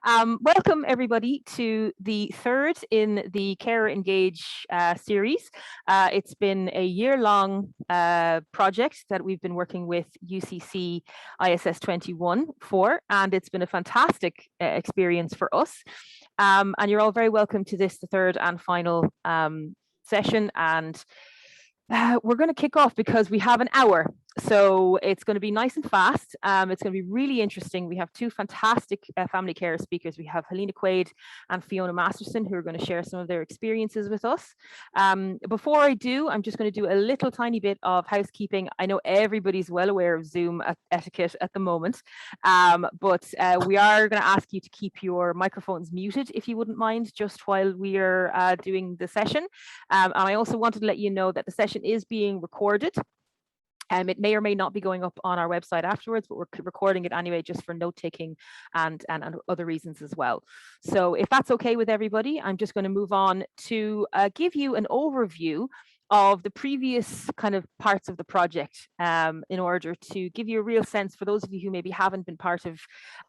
Welcome everybody to the third in the CarerEngage series. It's been a year-long project that we've been working with UCC ISS 21 for, and it's been a fantastic experience for us. And you're all very welcome to this, the third and final session. And we're going to kick off because we have an hour, so it's going to be nice and fast. It's going to be really interesting. We have two fantastic family care speakers. We have Helena Quaid and Fiona Masterson, who are going to share some of their experiences with us. Before I do, I'm just going to do a little tiny bit of housekeeping. I know everybody's well aware of Zoom etiquette at the moment, but we are going to ask you to keep your microphones muted, if you wouldn't mind, just while we are doing the session. And I also wanted to let you know that the session is being recorded. It may or may not be going up on our website afterwards, but we're recording it anyway, just for note-taking and other reasons as well. So if that's okay with everybody, I'm just going to move on to give you an overview of the previous kind of parts of the project, in order to give you a real sense, for those of you who maybe haven't been part of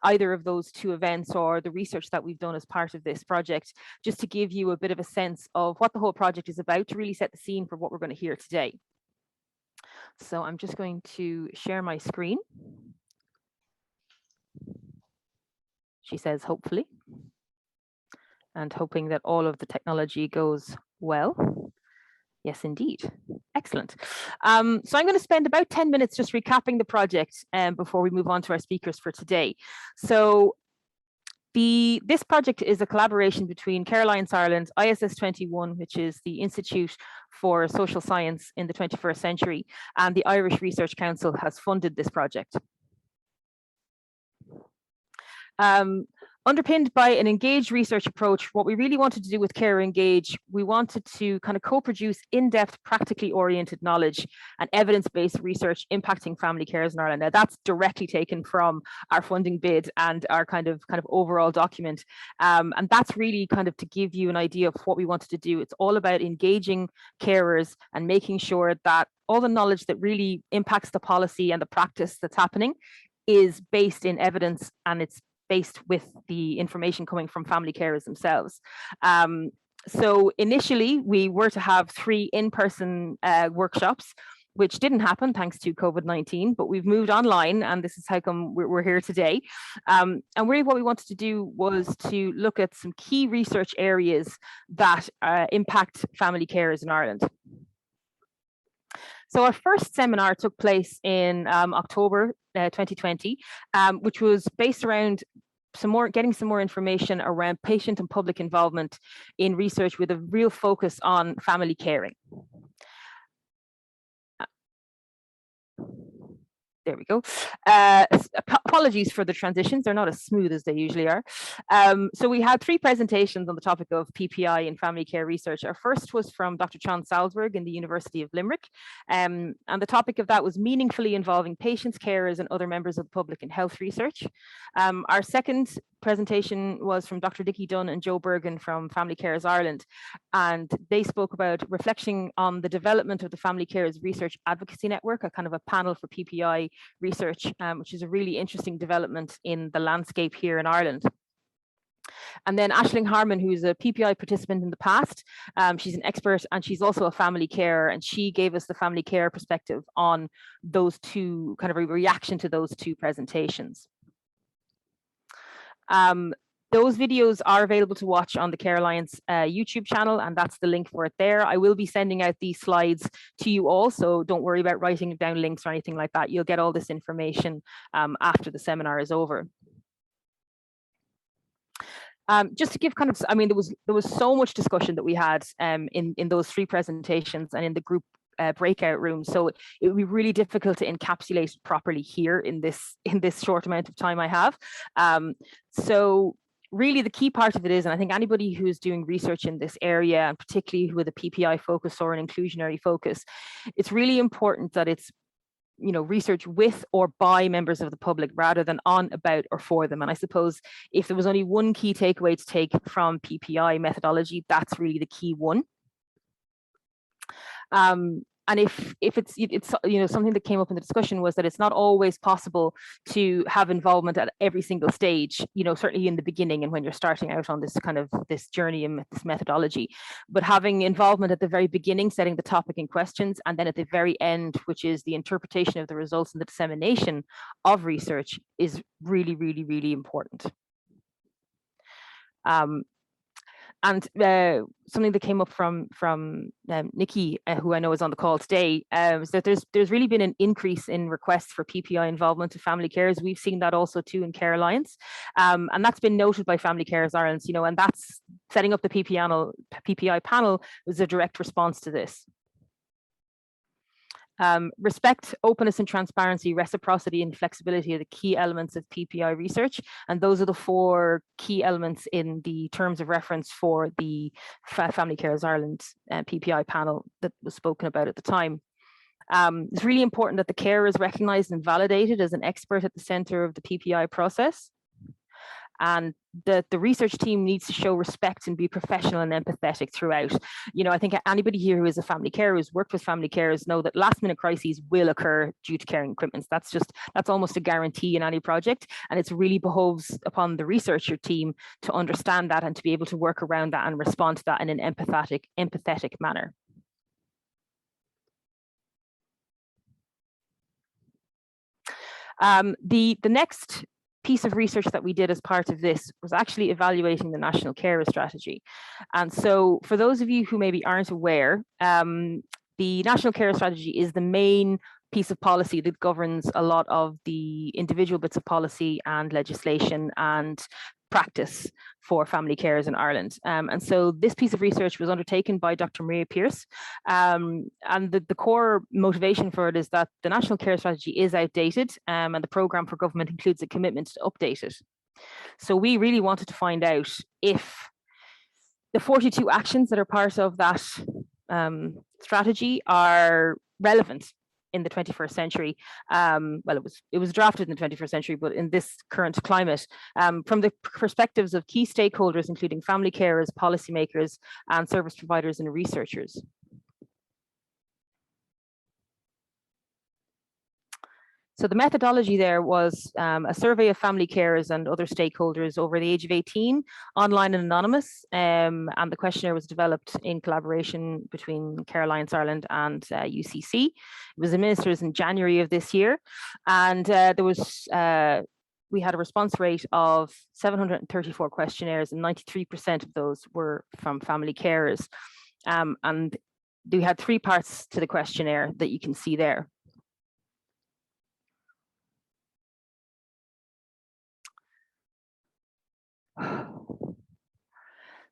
either of those two events or the research that we've done as part of this project, just to give you a bit of a sense of what the whole project is about, to really set the scene for what we're going to hear today. So I'm just going to share my screen. She says, hopefully, and hoping that all of the technology goes well. Yes, indeed. Excellent. So I'm going to spend about 10 minutes just recapping the project before we move on to our speakers for today. So this project is a collaboration between Care Alliance Ireland, ISS 21, which is the Institute for Social Science in the 21st Century, and the Irish Research Council has funded this project. Underpinned by an engaged research approach, what we really wanted to do with CarerEngage, we wanted to kind of co-produce in-depth, practically oriented knowledge and evidence-based research impacting family carers in Ireland. Now, that's directly taken from our funding bid and our kind of overall document. And that's really kind of to give you an idea of what we wanted to do. It's all about engaging carers and making sure that all the knowledge that really impacts the policy and the practice that's happening is based in evidence, and it's based with the information coming from family carers themselves. So initially we were to have 3 in-person workshops, which didn't happen thanks to COVID-19, but we've moved online, and this is how come we're here today. And really what we wanted to do was to look at some key research areas that impact family carers in Ireland. So our first seminar took place in October 2020, which was based around getting some more information around patient and public involvement in research, with a real focus on family caring. There we go. Apologies for the transitions. They're not as smooth as they usually are. So we had 3 presentations on the topic of PPI in family care research. Our first was from Dr. John Salzberg in the University of Limerick. And the topic of that was meaningfully involving patients, carers, and other members of the public in health research. Our second presentation was from Dr. Dickie Dunn and Joe Bergen from Family Carers Ireland, and they spoke about reflecting on the development of the Family Carers Research Advocacy Network, a kind of a panel for PPI research, which is a really interesting development in the landscape here in Ireland. And then Aisling Harmon, who's a PPI participant in the past, she's an expert and she's also a family carer, and she gave us the family care perspective on those two, kind of a reaction to those 2 presentations. Those videos are available to watch on the Care Alliance YouTube channel, and that's the link for it there. I will be sending out these slides to you all, so don't worry about writing down links or anything like that. You'll get all this information after the seminar is over. Just to give kind of, I mean, there was so much discussion that we had in those 3 presentations and in the group breakout room, so it would be really difficult to encapsulate properly here in this short amount of time I have. So really the key part of it is, and I think anybody who's doing research in this area, and particularly with a PPI focus or an inclusionary focus, it's really important that it's, you know, research with or by members of the public rather than on, about, or for them. And I suppose if there was only one key takeaway to take from PPI methodology, that's really the key one. and if it's something that came up in the discussion was that it's not always possible to have involvement at every single stage, certainly in the beginning and when you're starting out on this journey and this methodology, but having involvement at the very beginning, setting the topic and questions, and then at the very end, which is the interpretation of the results and the dissemination of research, is really, really, really important. And something that came up from Nikki, who I know is on the call today, is that there's really been an increase in requests for PPI involvement of family carers. We've seen that also too in Care Alliance, and that's been noted by Family Carers Ireland. And that's setting up the PPI panel was a direct response to this. Respect, openness and transparency, reciprocity and flexibility are the key elements of PPI research, and those are the 4 key elements in the terms of reference for the Family Carers Ireland PPI panel that was spoken about at the time. It's really important that the carer is recognised and validated as an expert at the centre of the PPI process, and the research team needs to show respect and be professional and empathetic throughout. I think anybody here who is a family carer, who's worked with family carers, know that last minute crises will occur due to caring equipment. That's almost a guarantee in any project, and it's really behoves upon the researcher team to understand that and to be able to work around that and respond to that in an empathetic manner. The next piece of research that we did as part of this was actually evaluating the National Carer Strategy. And so for those of you who maybe aren't aware, the National Carer Strategy is the main piece of policy that governs a lot of the individual bits of policy and legislation and practice for family carers in Ireland. And so this piece of research was undertaken by Dr. Maria Pierce. And the core motivation for it is that the National Care Strategy is outdated, and the programme for government includes a commitment to update it. So we really wanted to find out if the 42 actions that are part of that strategy are relevant in the 21st century. Well, it was drafted in the 21st century, but in this current climate, from the perspectives of key stakeholders, including family carers, policymakers, and service providers and researchers. So the methodology there was a survey of family carers and other stakeholders over the age of 18, online and anonymous, and the questionnaire was developed in collaboration between Care Alliance Ireland and UCC. It was administered in January of this year, and we had a response rate of 734 questionnaires, and 93% of those were from family carers. And we had 3 parts to the questionnaire that you can see there.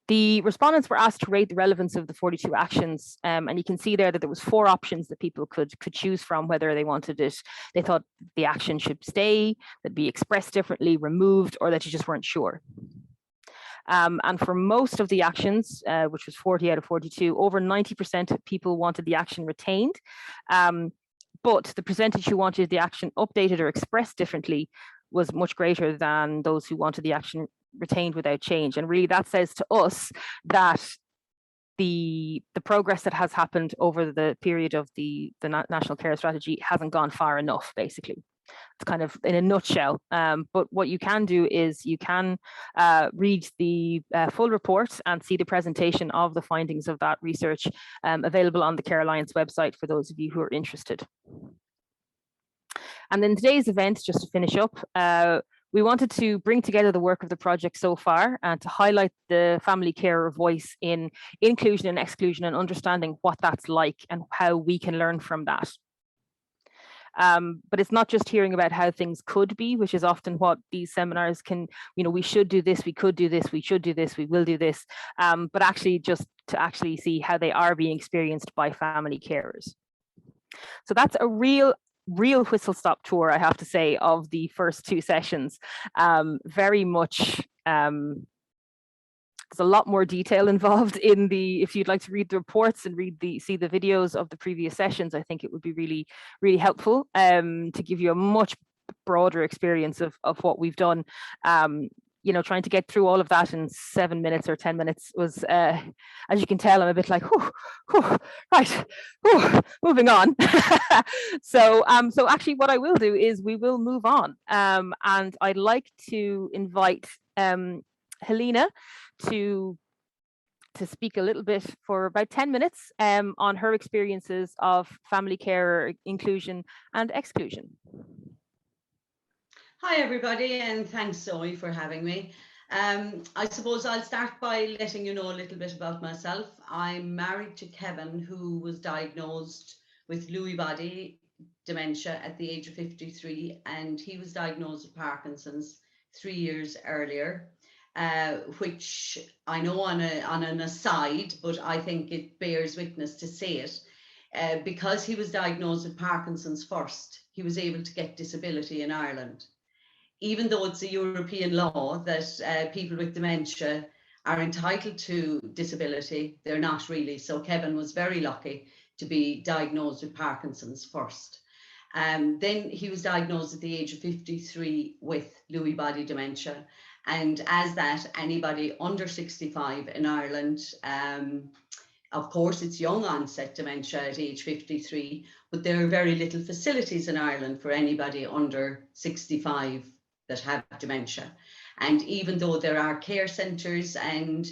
The respondents were asked to rate the relevance of the 42 actions, and you can see there that there was 4 options that people could choose from whether they wanted it. They thought the action should stay, that be expressed differently, removed, or that you just weren't sure. And for most of the actions, which was 40 out of 42, over 90% of people wanted the action retained. But the percentage who wanted the action updated or expressed differently was much greater than those who wanted the action retained without change. And really that says to us that the progress that has happened over the period of the National Care Strategy hasn't gone far enough, basically. It's kind of in a nutshell. But what you can do is you can read the full report and see the presentation of the findings of that research available on the Care Alliance website for those of you who are interested. And in today's event, just to finish up, we wanted to bring together the work of the project so far and to highlight the family carer voice in inclusion and exclusion and understanding what that's like and how we can learn from that. But it's not just hearing about how things could be, which is often what these seminars can, we should do this, we could do this, we should do this, we will do this, but actually just to actually see how they are being experienced by family carers. So that's a real whistle-stop tour, I have to say, of the first 2 sessions. Very much, there's a lot more detail involved in if you'd like to read the reports and see the videos of the previous sessions, I think it would be really, really helpful to give you a much broader experience of what we've done. trying to get through all of that in 7 minutes or 10 minutes was, as you can tell, I'm a bit like, right, moving on. So actually what I will do is we will move on. And I'd like to invite Helena to speak a little bit for about 10 minutes on her experiences of family care, inclusion and exclusion. Hi everybody, and thanks Zoe for having me. I suppose I'll start by letting you know a little bit about myself. I'm married to Kevin, who was diagnosed with Lewy body dementia at the age of 53, and he was diagnosed with Parkinson's 3 years earlier, which I know on an aside, but I think it bears witness to say it. Because he was diagnosed with Parkinson's first, he was able to get disability in Ireland. Even though it's a European law that people with dementia are entitled to disability, they're not really. So Kevin was very lucky to be diagnosed with Parkinson's first. Then he was diagnosed at the age of 53 with Lewy body dementia. And as that, anybody under 65 in Ireland, of course, it's young onset dementia at age 53, but there are very little facilities in Ireland for anybody under 65 that have dementia. And even though there are care centres and,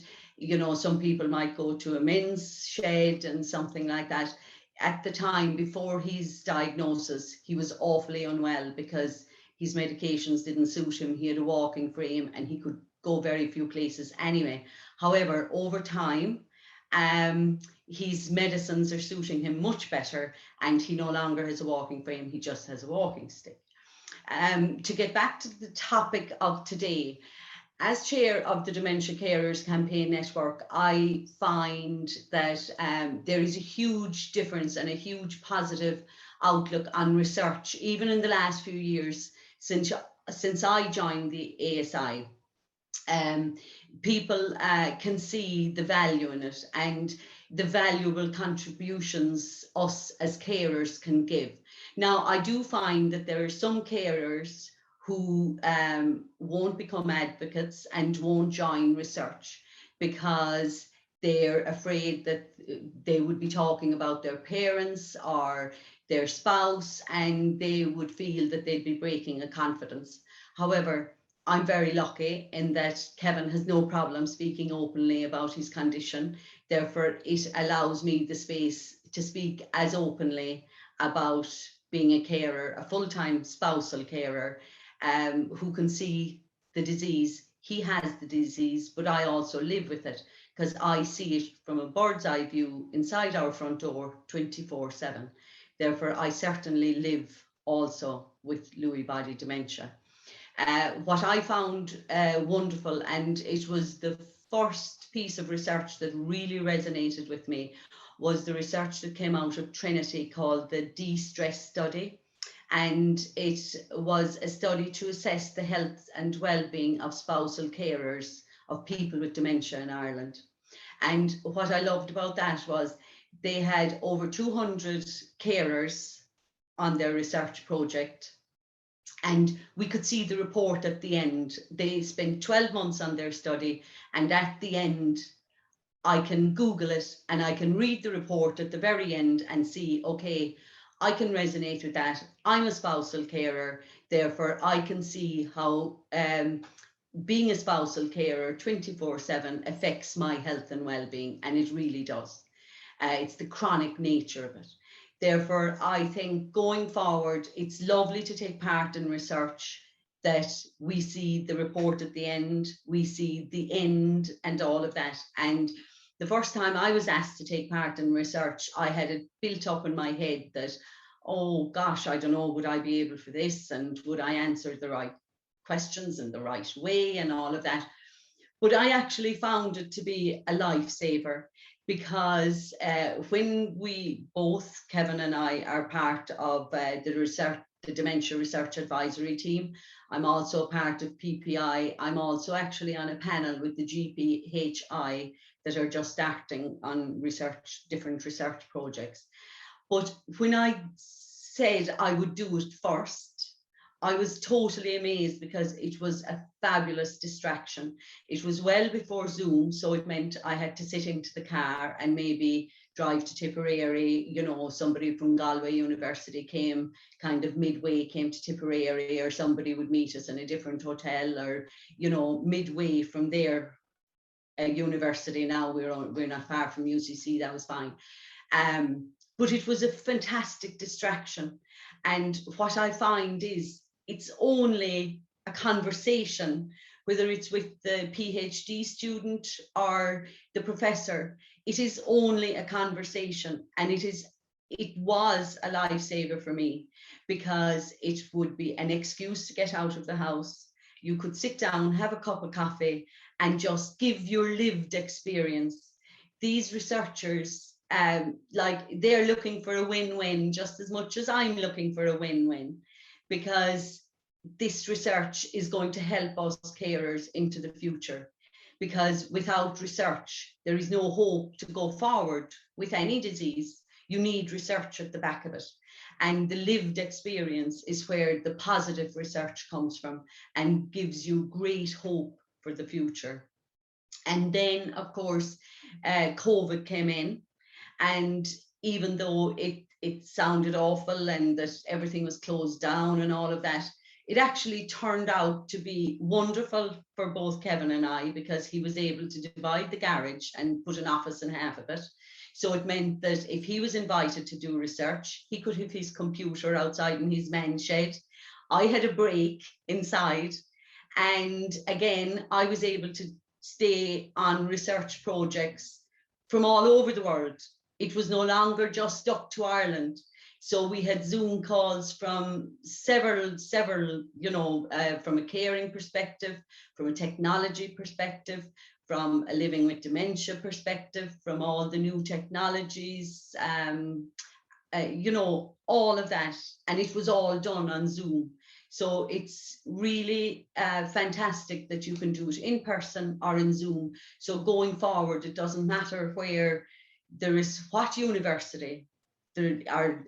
some people might go to a men's shed and something like that, at the time before his diagnosis, he was awfully unwell because his medications didn't suit him. He had a walking frame and he could go very few places anyway. However, over time, his medicines are suiting him much better and he no longer has a walking frame, he just has a walking stick. To get back to the topic of today, as chair of the Dementia Carers Campaign Network, I find that there is a huge difference and a huge positive outlook on research, even in the last few years since I joined the ASI. People can see the value in it and the valuable contributions us as carers can give. Now, I do find that there are some carers who won't become advocates and won't join research because they're afraid that they would be talking about their parents or their spouse and they would feel that they'd be breaking a confidence. However, I'm very lucky in that Kevin has no problem speaking openly about his condition. Therefore, it allows me the space to speak as openly about being a carer, a full-time spousal carer, who can see the disease. He has the disease, but I also live with it because I see it from a bird's eye view inside our front door 24/7. Therefore, I certainly live also with Lewy body dementia. What I found wonderful, and it was the first piece of research that really resonated with me, was the research that came out of Trinity called the De-Stress Study. And it was a study to assess the health and well-being of spousal carers of people with dementia in Ireland. And what I loved about that was they had over 200 carers on their research project. And we could see the report at the end. They spent 12 months on their study, and at the end, I can Google it and I can read the report at the very end and see, okay, I can resonate with that. I'm a spousal carer, therefore I can see how being a spousal carer 24/7 affects my health and well-being, and it really does. It's the chronic nature of it. Therefore, I think going forward, it's lovely to take part in research that we see the report at the end, we see the end and all of that. And the first time I was asked to take part in research, I had it built up in my head that, oh gosh, I don't know, would I be able for this? And would I answer the right questions in the right way and all of that? But I actually found it to be a lifesaver because when we both, Kevin and I, are part of the Dementia Research Advisory Team, I'm also part of PPI. I'm also actually on a panel with the GPHI that are just starting on research, different research projects. But when I said I would do it first, I was totally amazed because it was a fabulous distraction. It was well before Zoom, so it meant I had to sit into the car and maybe drive to Tipperary. You know, somebody from Galway University came kind of midway, came to Tipperary, or somebody would meet us in a different hotel, or, you know, midway from their university. Now we're not far from UCC, that was fine. But it was a fantastic distraction. And what I find is it's only a conversation, whether it's with the PhD student or the professor, it is only a conversation. And it was a lifesaver for me, because it would be an excuse to get out of the house. You could sit down, have a cup of coffee, and just give your lived experience. These researchers, like, they're looking for a win-win just as much as I'm looking for a win-win, because this research is going to help us carers into the future. Because without research, there is no hope to go forward with any disease. You need research at the back of it. And the lived experience is where the positive research comes from and gives you great hope for the future. And then, of course, COVID came in, and even though it sounded awful and that everything was closed down and all of that, it actually turned out to be wonderful for both Kevin and I, because he was able to divide the garage and put an office in half of it. So it meant that if he was invited to do research, he could have his computer outside in his man's shed. I had a break inside. And again, I was able to stay on research projects from all over the world. It was no longer just stuck to Ireland. So we had Zoom calls from several, you know, from a caring perspective, from a technology perspective, from a living with dementia perspective, from all the new technologies, you know, all of that. And it was all done on Zoom. So it's really fantastic that you can do it in person or in Zoom. So going forward, it doesn't matter where there is, what university there are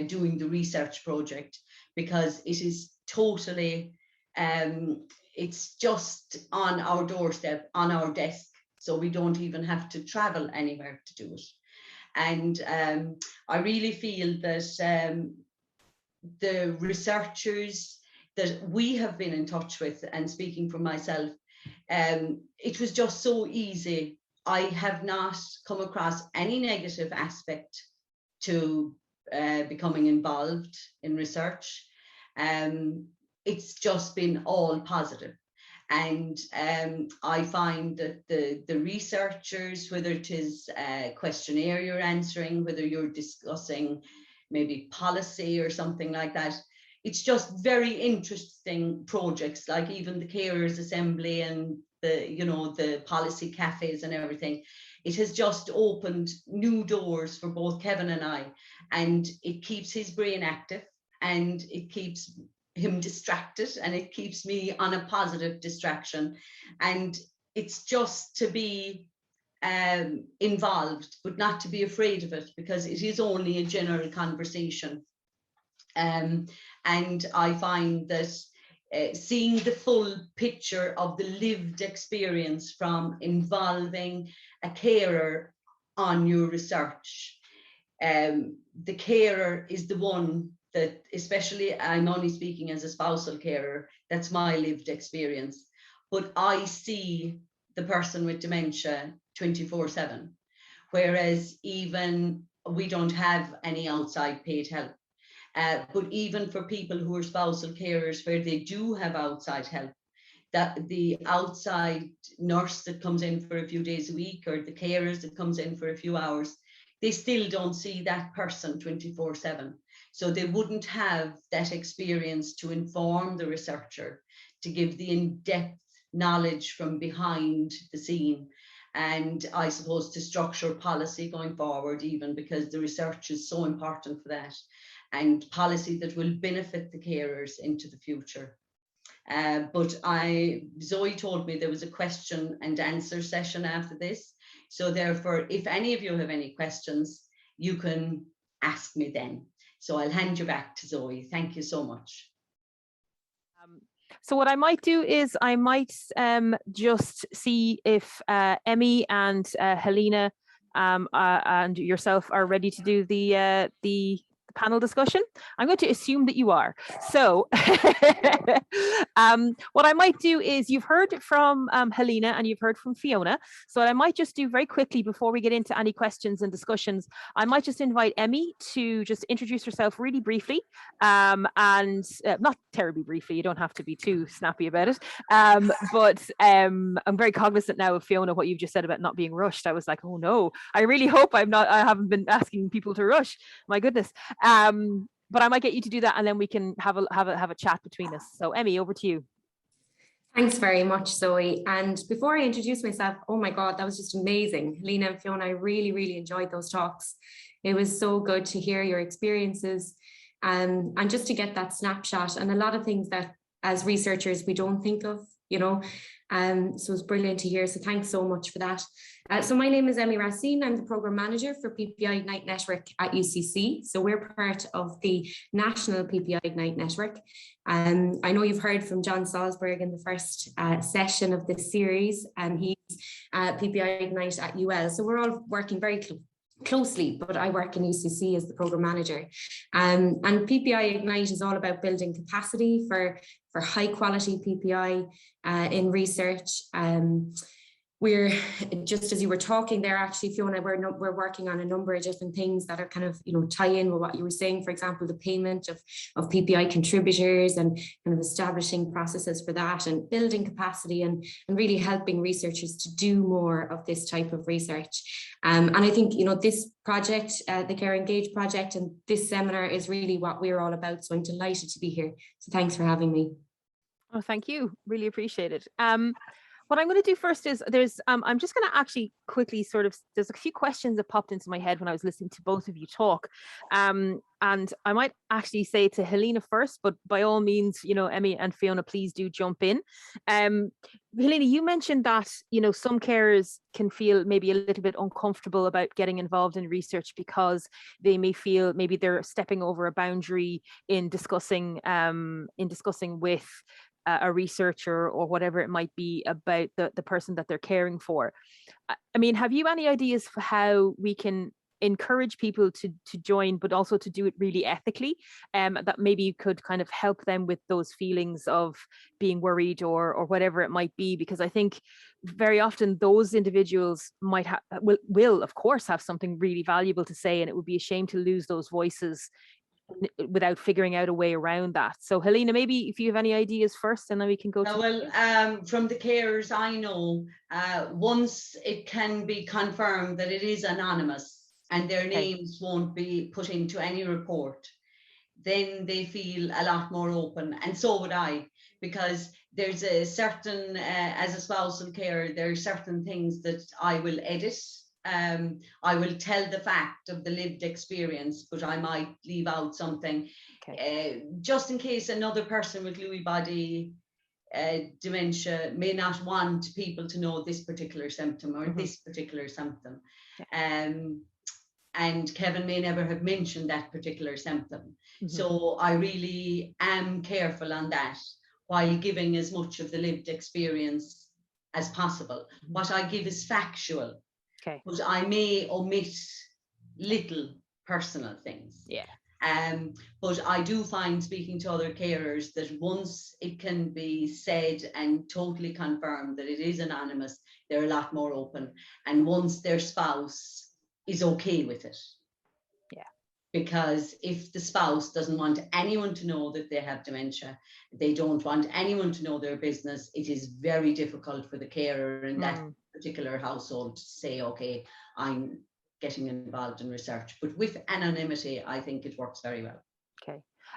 doing the research project, because it is totally, it's just on our doorstep, on our desk. So we don't even have to travel anywhere to do it. And I really feel that the researchers that we have been in touch with, and speaking for myself, it was just so easy. I have not come across any negative aspect to becoming involved in research. It's just been all positive. And I find that the researchers, whether it is a questionnaire you're answering, whether you're discussing maybe policy or something like that, it's just very interesting projects, like even the Carers Assembly and the, you know, the policy cafes and everything. It has just opened new doors for both Kevin and I, and it keeps his brain active, and it keeps him distracted, and it keeps me on a positive distraction. And it's just to be involved, but not to be afraid of it, because it is only a general conversation. And I find that seeing the full picture of the lived experience from involving a carer on your research, the carer is the one that, especially, I'm only speaking as a spousal carer, that's my lived experience, but I see the person with dementia 24/7, whereas even we don't have any outside paid help. But even for people who are spousal carers where they do have outside help, that the outside nurse that comes in for a few days a week, or the carers that comes in for a few hours, they still don't see that person 24/7. So they wouldn't have that experience to inform the researcher, to give the in-depth knowledge from behind the scene. And I suppose to structure policy going forward, even, because the research is so important for that, and policy that will benefit the carers into the future. But Zoe told me there was a question and answer session after this. So therefore, if any of you have any questions, you can ask me then. So I'll hand you back to Zoe. Thank you so much. So what I might do is I might just see if Emmy and Helena and yourself are ready to do the panel discussion. I'm going to assume that you are. So what I might do is you've heard from Helena and you've heard from Fiona. So what I might just do very quickly before we get into any questions and discussions, I might just invite Emmy to just introduce herself really briefly and not terribly briefly, you don't have to be too snappy about it. But I'm very cognizant now of Fiona, what you've just said about not being rushed. I was like, oh no, I really hope I haven't been asking people to rush. My goodness. But I might get you to do that, and then we can have a chat between us. So Emmy, over to you. Thanks very much, Zoe. And before I introduce myself, oh my God, that was just amazing. Helena and Fiona, I really, really enjoyed those talks. It was so good to hear your experiences and just to get that snapshot and a lot of things that as researchers we don't think of, you know. So it's brilliant to hear. So thanks so much for that. So my name is Emmy Racine. I'm the Programme Manager for PPI Ignite Network at UCC. So we're part of the National PPI Ignite Network. I know you've heard from John Salzberg in the first session of this series, and he's PPI Ignite at UL. So we're all working very closely, but I work in UCC as the Programme Manager. And PPI Ignite is all about building capacity for high quality PPI in research. We're, just as you were talking there, actually, Fiona, we're working on a number of different things that are kind of, you know, tie in with what you were saying. For example, the payment of PPI contributors and kind of establishing processes for that and building capacity and really helping researchers to do more of this type of research. And I think, you know, this project, the CarerEngage project, and this seminar is really what we're all about. So I'm delighted to be here. So thanks for having me. Oh, thank you. Really appreciate it. What I'm going to do first is I'm just going to actually quickly there's a few questions that popped into my head when I was listening to both of you talk. And I might actually say to Helena first, but by all means, you know, Emmy and Fiona, please do jump in. Helena, you mentioned that, you know, some carers can feel maybe a little bit uncomfortable about getting involved in research because they may feel maybe they're stepping over a boundary in discussing with a researcher or whatever it might be about the person that they're caring for. I mean, have you any ideas for how we can encourage people to join, but also to do it really ethically, that maybe you could kind of help them with those feelings of being worried or whatever it might be? Because I think very often those individuals will of course have something really valuable to say, and it would be a shame to lose those voices without figuring out a way around that. So Helena, maybe if you have any ideas first, and then we can go to from the carers I know, once it can be confirmed that it is anonymous and their names won't be put into any report, then they feel a lot more open, and so would I, because there's a certain as a spousal carer, there are certain things that I will edit. I will tell the fact of the lived experience, but I might leave out something just in case another person with Lewy body dementia may not want people to know this particular symptom or this particular symptom. And Kevin may never have mentioned that particular symptom. So I really am careful on that while giving as much of the lived experience as possible. What I give is factual. But I may omit little personal things. But I do find, speaking to other carers, that once it can be said and totally confirmed that it is anonymous, they're a lot more open. And once their spouse is okay with it. Because if the spouse doesn't want anyone to know that they have dementia, they don't want anyone to know their business, it is very difficult for the carer in that particular household to say, okay, I'm getting involved in research. But with anonymity, I think it works very well.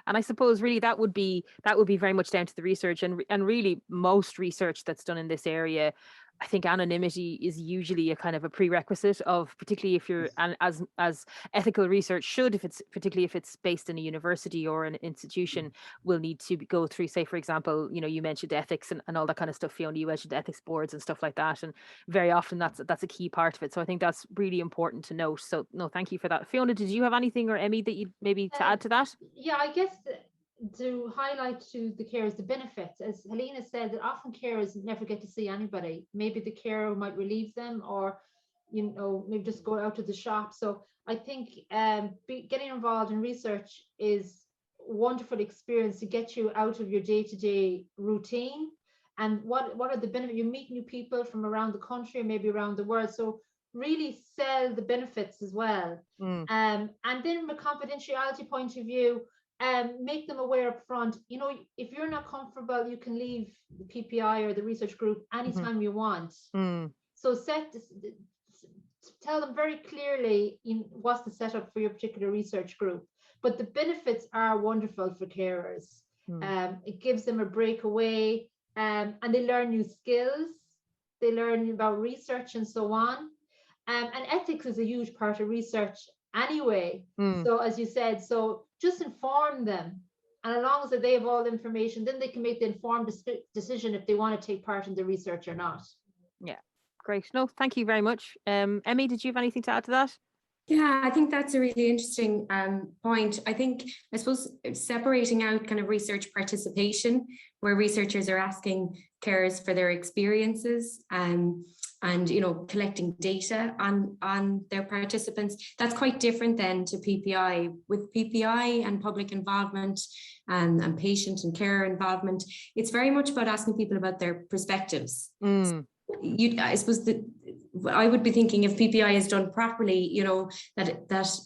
And I suppose really that would be very much down to the research, and really most research that's done in this area, I think anonymity is usually a kind of a prerequisite of, particularly if you're as ethical research should, particularly if it's based in a university or an institution, will need to go through, say, for example, you know, you mentioned ethics and all that kind of stuff, Fiona, you mentioned ethics boards and stuff like that, and very often that's a key part of it. So I think that's really important to note. So no, thank you for that. Fiona, did you have anything, or Emmy, that you maybe to add to that? Yeah, I guess to highlight to the carers the benefits. As Helena said, that often carers never get to see anybody. Maybe the carer might relieve them, or maybe just go out to the shop. So I think getting involved in research is a wonderful experience to get you out of your day-to-day routine. And what are the benefits? You meet new people from around the country, maybe around the world. So really sell the benefits as well. And then from a confidentiality point of view, make them aware up front. If you're not comfortable, you can leave the PPI or the research group anytime you want. So tell them very clearly what's the setup for your particular research group. But the benefits are wonderful for carers. It gives them a breakaway, and they learn new skills. They learn about research and so on. And ethics is a huge part of research anyway. So as you said, so just inform them. And as long as they have all the information, then they can make the informed decision if they want to take part in the research or not. Yeah, great. No, thank you very much. Emmy, did you have anything to add to that? Yeah, I think that's a really interesting point. I suppose separating out kind of research participation, where researchers are asking carers for their experiences and collecting data on their participants, that's quite different then to PPI. With PPI and public involvement and patient and carer involvement, it's very much about asking people about their perspectives. I suppose that I would be thinking, if PPI is done properly, that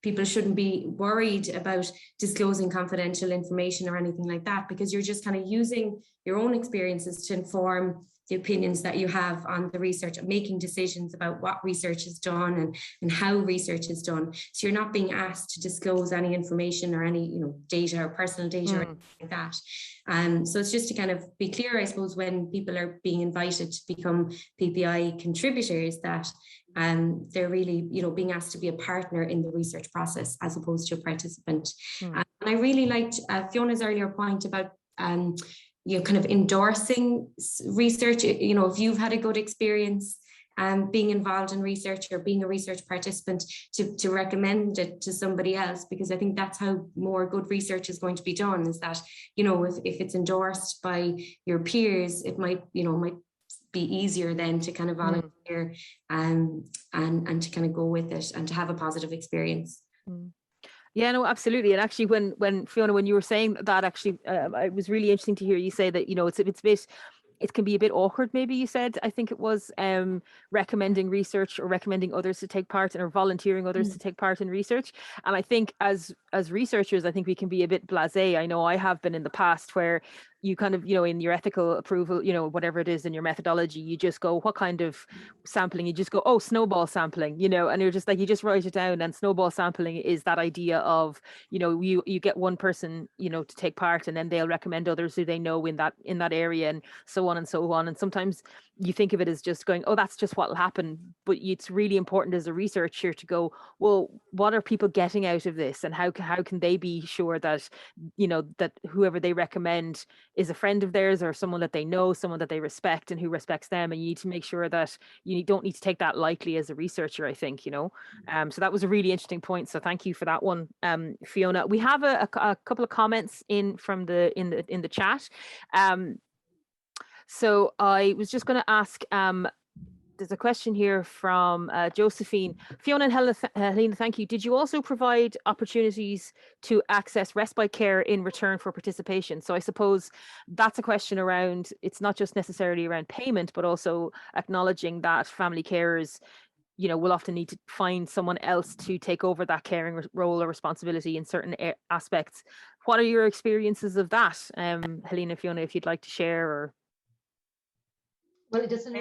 people shouldn't be worried about disclosing confidential information or anything like that, because you're just kind of using your own experiences to inform the opinions that you have on the research, making decisions about what research is done and how research is done. So you're not being asked to disclose any information or any data or personal data or anything like that. So it's just to kind of be clear, I suppose, when people are being invited to become PPI contributors, that they're really being asked to be a partner in the research process as opposed to a participant. And I really liked Fiona's earlier point about kind of endorsing research. If you've had a good experience being involved in research or being a research participant, to recommend it to somebody else, because I think that's how more good research is going to be done, is that, if it's endorsed by your peers, it might be easier then to kind of volunteer and to kind of go with it and to have a positive experience. Yeah, no, absolutely. And actually, when Fiona, when you were saying that, actually, it was really interesting to hear you say that, it can be a bit awkward, maybe you said, I think it was, recommending research or recommending others to take part or volunteering others to take part in research. And I think as researchers, I think we can be a bit blasé. I know I have been in the past, where you kind of, in your ethical approval, whatever it is in your methodology, you just go, what kind of sampling? You just go, oh, snowball sampling, and you're just like, you just write it down. And snowball sampling is that idea of, you get one person, to take part, and then they'll recommend others who they know in that area, and so on and so on. And sometimes you think of it as just going, oh, that's just what will happen. But it's really important as a researcher to go, well, what are people getting out of this? And how can they be sure that, that whoever they recommend is a friend of theirs, or someone that they know, someone that they respect, and who respects them. And you need to make sure that you don't need to take that lightly as a researcher, I think, so that was a really interesting point. So thank you for that one, Fiona. We have a couple of comments in the chat. So I was just going to ask, there's a question here from Josephine. Fiona and Helena, thank you. Did you also provide opportunities to access respite care in return for participation? So I suppose that's a question around, it's not just necessarily around payment, but also acknowledging that family carers, will often need to find someone else to take over that caring role or responsibility in certain aspects. What are your experiences of that? Helena, Fiona, if you'd like to share, or... Well, it doesn't.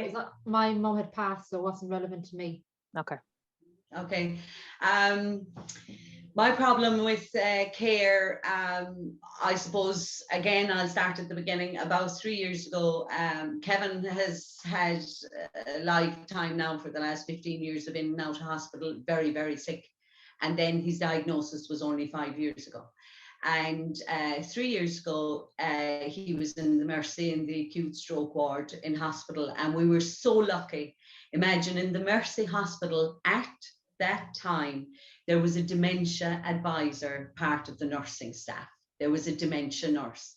My mum had passed, so it wasn't relevant to me. Okay. My problem with care, I suppose, again, I'll start at the beginning. About 3 years ago, Kevin has had a lifetime now for the last 15 years of in and out of hospital, very, very sick. And then his diagnosis was only 5 years ago. And 3 years ago, he was in the Mercy in the acute stroke ward in hospital. And we were so lucky. Imagine, in the Mercy hospital at that time, there was a dementia advisor, part of the nursing staff. there was a dementia nurse.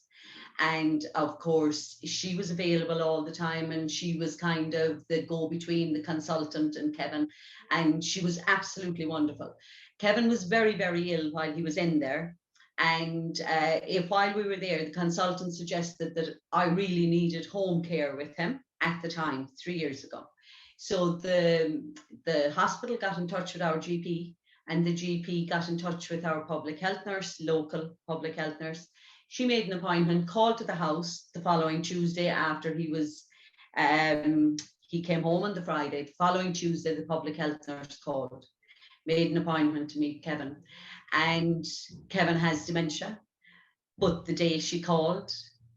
And of course, she was available all the time, and she was kind of the go-between, the consultant and Kevin, and she was absolutely wonderful. Kevin was very, very ill while he was in there. And while we were there, the consultant suggested that I really needed home care with him at the time, 3 years ago. So the hospital got in touch with our GP, and the GP got in touch with our public health nurse, local public health nurse. She made an appointment, called to the house the following Tuesday after he was, he came home on the Friday. The following Tuesday, the public health nurse called, made an appointment to meet Kevin. And Kevin has dementia, but the day she called,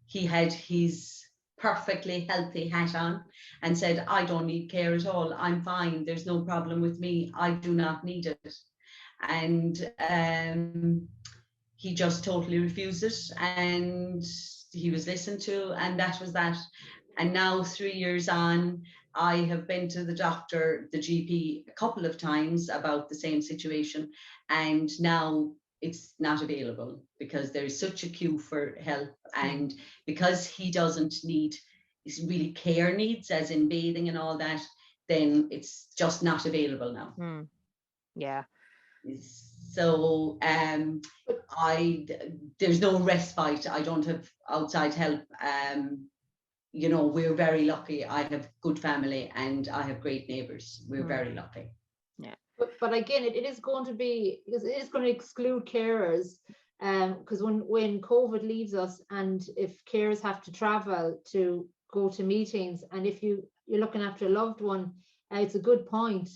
he had his perfectly healthy hat on and said, I don't need care at all. I'm fine. There's no problem with me. I do not need it. And he just totally refused it, and he was listened to, and that was that. And now 3 years on, I have been to the doctor, the GP, a couple of times about the same situation, and now it's not available because there's such a queue for help, and because he doesn't need really care needs, as in bathing and all that, then it's just not available now. Yeah. So there's no respite. I don't have outside help. You know, we're very lucky. I have good family and I have great neighbours. We're very lucky. Yeah. But again, it is going to be, because it is going to exclude carers. Because when COVID leaves us, and if carers have to travel to go to meetings, and if you're looking after a loved one, it's a good point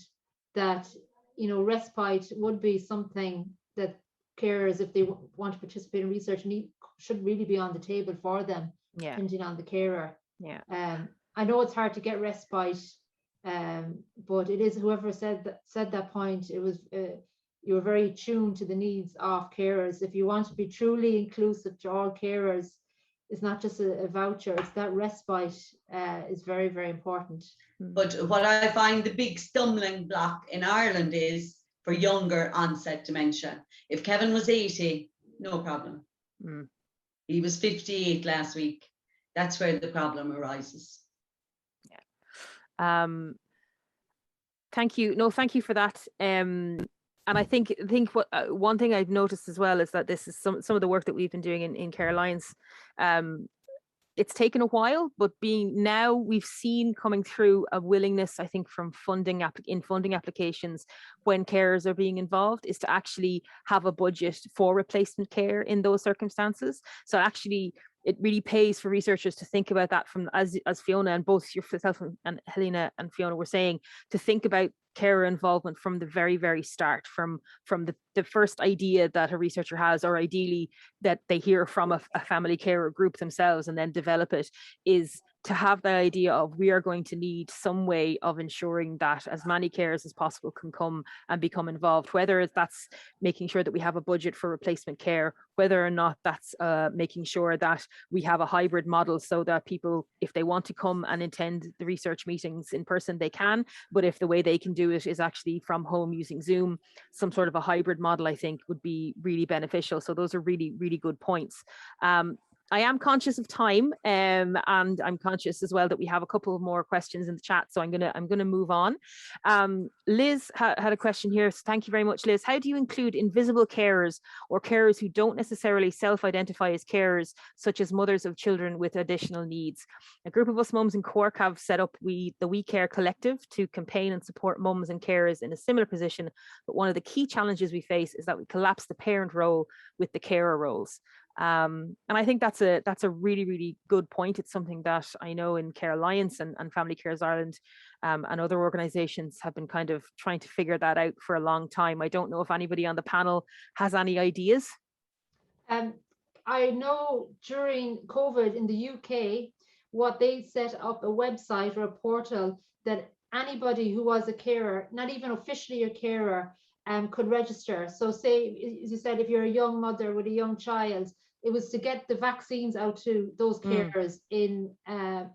that, you know, respite would be something that carers, if they want to participate in research, should really be on the table for them, depending on the carer. Yeah. I know it's hard to get respite, but it is, whoever said that point, it was you were very tuned to the needs of carers. If you want to be truly inclusive to all carers, it's not just a voucher, it's that respite is very, very important. But what I find the big stumbling block in Ireland is for younger onset dementia. If Kevin was 80, no problem. He was 58 last week. That's where the problem arises. Yeah. Thank you. No, thank you for that. And I think what one thing I've noticed as well is that this is some of the work that we've been doing in Care Alliance. It's taken a while, but now we've seen coming through a willingness, I think, from funding applications when carers are being involved, is to actually have a budget for replacement care in those circumstances. So actually, it really pays for researchers to think about that from, as Fiona and both yourself and Helena and Fiona were saying, to think about carer involvement from the very, very start, from the first idea that a researcher has, or ideally that they hear from a family carer group themselves, and then develop it, is to have the idea of, we are going to need some way of ensuring that as many carers as possible can come and become involved, whether that's making sure that we have a budget for replacement care, whether or not that's making sure that we have a hybrid model so that people, if they want to come and attend the research meetings in person, they can, but if the way they can do it is actually from home using Zoom, some sort of a hybrid model, I think, would be really beneficial. So those are really, really good points. I am conscious of time, and I'm conscious as well that we have a couple of more questions in the chat, so I'm gonna move on. Liz had a question here. So thank you very much, Liz. How do you include invisible carers, or carers who don't necessarily self-identify as carers, such as mothers of children with additional needs? A group of us mums in Cork have set up the We Care Collective to campaign and support mums and carers in a similar position, but one of the key challenges we face is that we collapse the parent role with the carer roles. And I think that's a really, really good point. It's something that I know in Care Alliance and Family Cares Ireland and other organisations have been kind of trying to figure that out for a long time. I don't know if anybody on the panel has any ideas. I know during COVID in the UK, what they set up a website or a portal that anybody who was a carer, not even officially a carer, could register. So say, as you said, if you're a young mother with a young child, it was to get the vaccines out to those carers in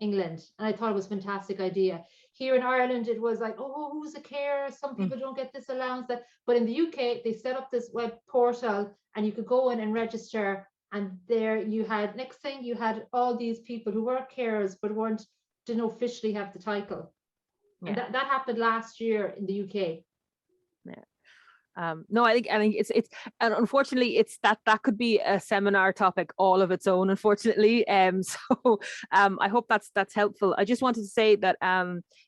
England. And I thought it was a fantastic idea. Here in Ireland, it was like, oh, who's a carer? Some people don't get this allowance. But in the UK, they set up this web portal and you could go in and register. And there you had, next thing you had all these people who were carers but didn't officially have the title. And Yeah. that happened last year in the UK. No, I think it's and unfortunately it's that could be a seminar topic all of its own, unfortunately. So I hope that's helpful. I just wanted to say that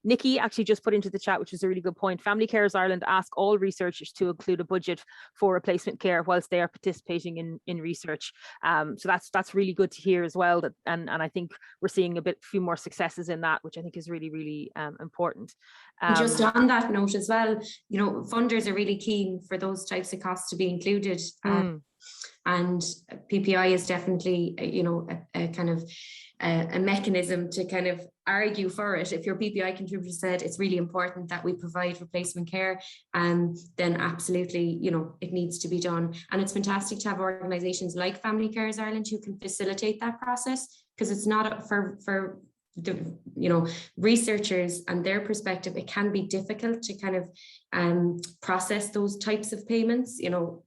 Nikki actually just put into the chat, which is a really good point. Family Carers Ireland ask all researchers to include a budget for replacement care whilst they are participating in research. So that's really good to hear as well. That and I think we're seeing a few more successes in that, which I think is really, really important. Just on that note as well, you know, funders are really keen for those types of costs to be included. And PPI is definitely, you know, a kind of a mechanism to kind of argue for it. If your PPI contributor said it's really important that we provide replacement care, then absolutely, you know, it needs to be done. And it's fantastic to have organisations like Family Carers Ireland who can facilitate that process, because it's not for the, you know, researchers and their perspective, it can be difficult to kind of process those types of payments, you know,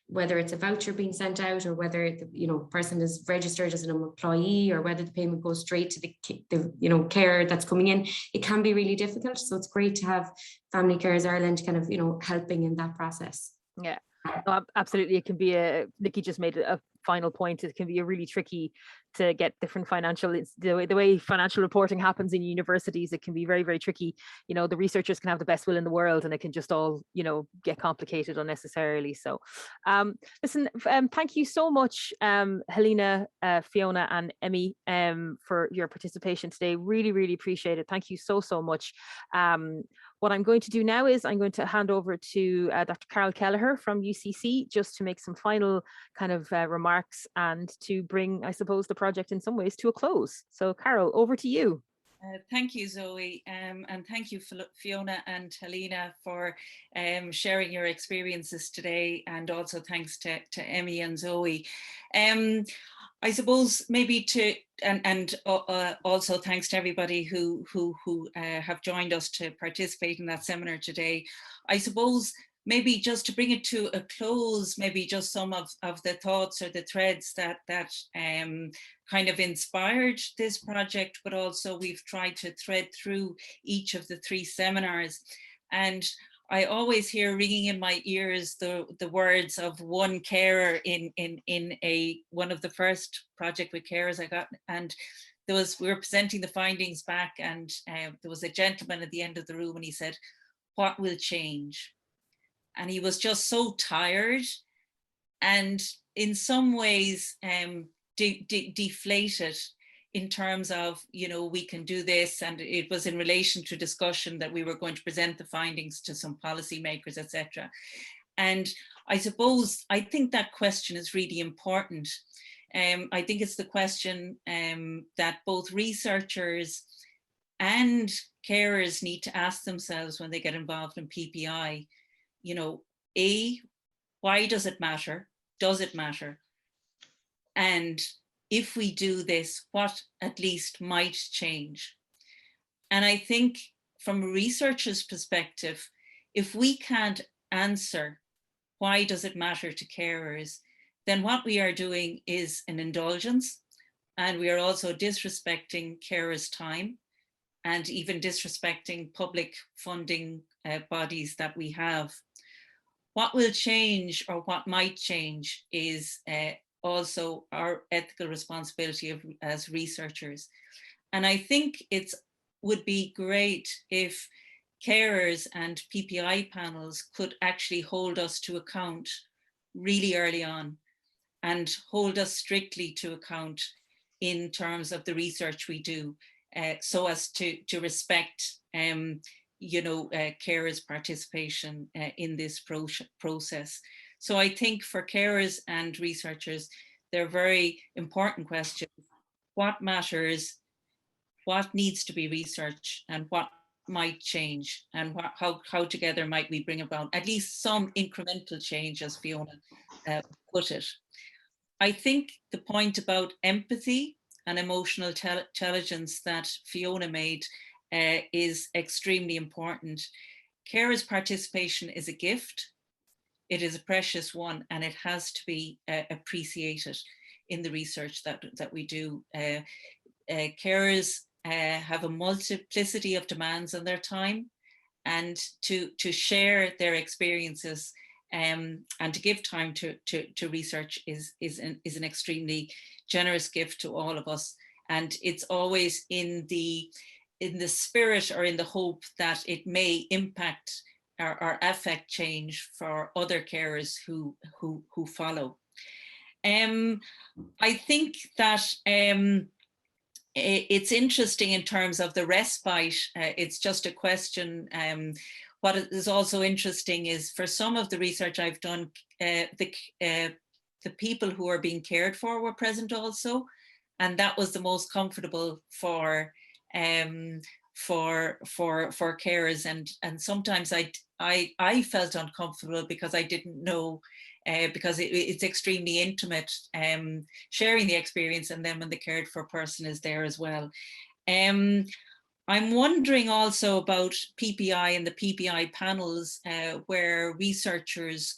whether it's a voucher being sent out or whether the, you know, person is registered as an employee or whether the payment goes straight to the you know, care that's coming in. It can be really difficult. So it's great to have Family Carers Ireland kind of, you know, helping in that process. Yeah, no, absolutely. It can be Nikki just made a final point. It can be a really tricky to get different financial, the way financial reporting happens in universities. It can be very, very tricky. You know, the researchers can have the best will in the world and it can just all, you know, get complicated unnecessarily. So listen, thank you so much, Helena, Fiona and Emmy, for your participation today. Really, really appreciate it. Thank you so much. What I'm going to do now is I'm going to hand over to Dr. Carol Kelleher from UCC just to make some final kind of remarks and to bring, I suppose, the project in some ways to a close. So Carol, over to you. Thank you, Zoe, and thank you, Fiona and Helena, for sharing your experiences today, and also thanks to Emmy and Zoe. I suppose maybe and also thanks to everybody who have joined us to participate in that seminar today. I suppose maybe just to bring it to a close, maybe just some of the thoughts or the threads that kind of inspired this project, but also we've tried to thread through each of the 3 seminars. And I always hear ringing in my ears the words of one carer in one of the first project with carers I got, and we were presenting the findings back, and there was a gentleman at the end of the room, and he said, "What will change?" And he was just so tired, and in some ways deflated, in terms of, you know, we can do this. And it was in relation to discussion that we were going to present the findings to some policymakers, etc. And I suppose, I think that question is really important. I think it's the question that both researchers and carers need to ask themselves when they get involved in PPI. You know, why does it matter? Does it matter? And if we do this, what at least might change? And I think from a researcher's perspective, if we can't answer why does it matter to carers, then what we are doing is an indulgence, and we are also disrespecting carers' time and even disrespecting public funding bodies that we have. What will change, or what might change, is also our ethical responsibility as researchers. And I think it would be great if carers and PPI panels could actually hold us to account really early on, and hold us strictly to account in terms of the research we do, so as to respect you know, carers' participation in this process. So I think for carers and researchers, they're very important questions. What matters? What needs to be researched? And what might change? And how together might we bring about at least some incremental change, as Fiona put it? I think the point about empathy and emotional intelligence that Fiona made is extremely important. Carers' participation is a gift. It is a precious one, and it has to be appreciated. in the research that we do. Carers have a multiplicity of demands on their time, and to share their experiences and to give time to research is an extremely generous gift to all of us. And it's always in the spirit or in the hope that it may impact or affect change for other carers who follow. I think that it's interesting in terms of the respite. It's just a question. What is also interesting is, for some of the research I've done, the people who are being cared for were present also, and that was the most comfortable for carers. And sometimes I felt uncomfortable because I didn't know, because it's extremely intimate, sharing the experience, and then when the cared for person is there as well. I'm wondering also about PPI and the PPI panels, where researchers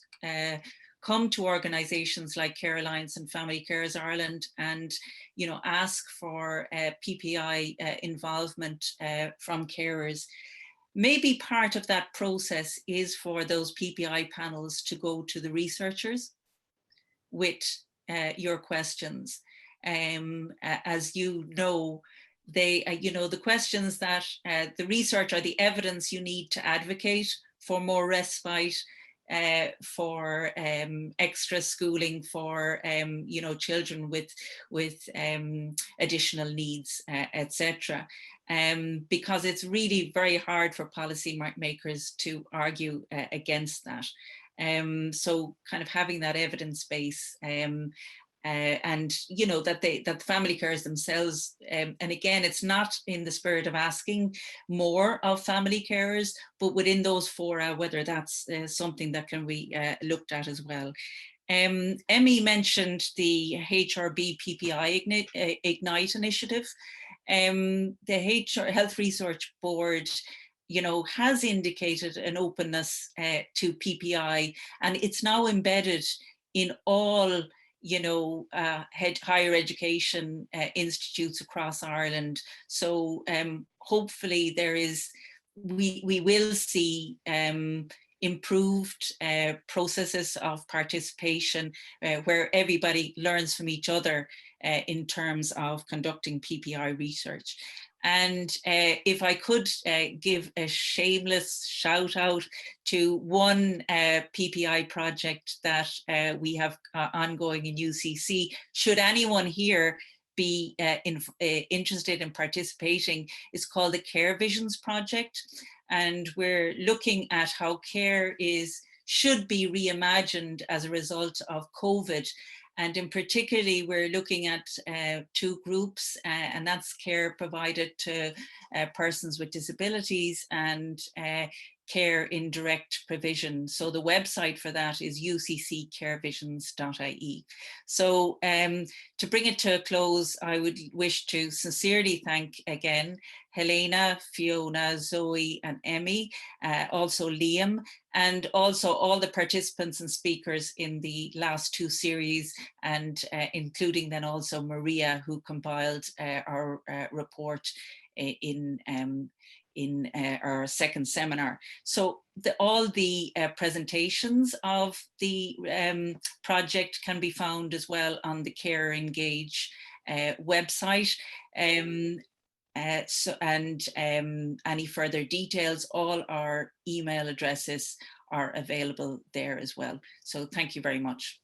come to organisations like Care Alliance and Family Carers Ireland and, you know, ask for PPI involvement from carers. Maybe part of that process is for those PPI panels to go to the researchers with your questions. As you know, the questions that the research or the evidence you need to advocate for more respite, for extra schooling for children with additional needs, etc. Because it's really very hard for policy makers to argue against that. So kind of having that evidence base, and that the family carers themselves, and again, it's not in the spirit of asking more of family carers, but within those fora, whether that's something that can be looked at as well. Emmy mentioned the HRB PPI Ignite initiative. The Health Research Board has indicated an openness to PPI, and it's now embedded in all higher education institutes across Ireland. So hopefully we will see improved processes of participation where everybody learns from each other in terms of conducting PPI research. And if I could give a shameless shout out to one PPI project that we have ongoing in UCC, should anyone here be interested in participating, it's called the Care Visions Project. And we're looking at how care should be reimagined as a result of COVID. And in particularly, we're looking at two groups, and that's care provided to persons with disabilities and care in direct provision. So the website for that is ucccarevisions.ie. So to bring it to a close, I would wish to sincerely thank again Helena, Fiona, Zoe and Emmy, also Liam, and also all the participants and speakers in the last two series, and including then also Maria, who compiled our report in our second seminar. So all the presentations of the project can be found as well on the CarerEngage website. Any further details, all our email addresses are available there as well. So thank you very much.